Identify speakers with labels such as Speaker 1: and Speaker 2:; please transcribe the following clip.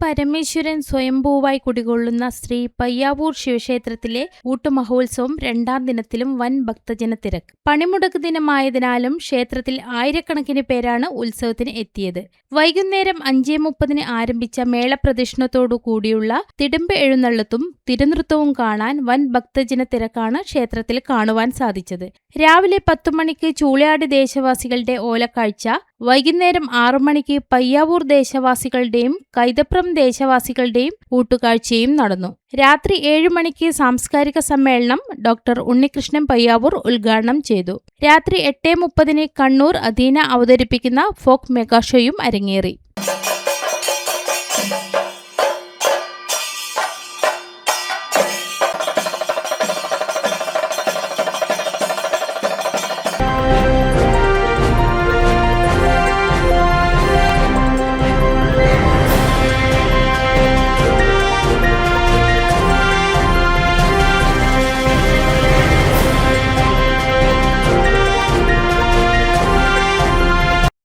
Speaker 1: പരമേശ്വരൻ സ്വയംഭൂവായി കുടികൊള്ളുന്ന ശ്രീ പയ്യാവൂർ ശിവക്ഷേത്രത്തിലെ ഊട്ടുമഹോത്സവം 2ാം ദിനത്തിലും വൻ ഭക്തജന തിരക്ക്. പണിമുടക്ക് ദിനമായതിനാലും ക്ഷേത്രത്തിൽ ആയിരക്കണക്കിന് പേരാണ് ഉത്സവത്തിന് എത്തിയത്. വൈകുന്നേരം 5:30 ആരംഭിച്ച മേളപ്രദക്ഷിണത്തോടു കൂടിയുള്ള തിടമ്പ് എഴുന്നള്ളത്തും തിരുനൃത്തവും കാണാൻ വൻ ഭക്തജന തിരക്കാണ് ക്ഷേത്രത്തിൽ കാണുവാൻ സാധിച്ചത്. രാവിലെ 10 മണിക്ക് ചൂളയാട് ദേശവാസികളുടെ ഓലക്കാഴ്ച, വൈകുന്നേരം 6 മണിക്ക് പയ്യാവൂർ ദേശവാസികളുടെയും കൈതപ്രം ദേശവാസികളുടെയും ഊട്ടുകാഴ്ചയും നടന്നു. രാത്രി 7 മണിക്ക് സാംസ്കാരിക സമ്മേളനം ഡോക്ടർ ഉണ്ണികൃഷ്ണൻ പയ്യാവൂർ ഉദ്ഘാടനം ചെയ്തു. രാത്രി 8:30 കണ്ണൂർ അദീന അവതരിപ്പിക്കുന്ന ഫോക്ക് മെഗാഷോയും അരങ്ങേറി.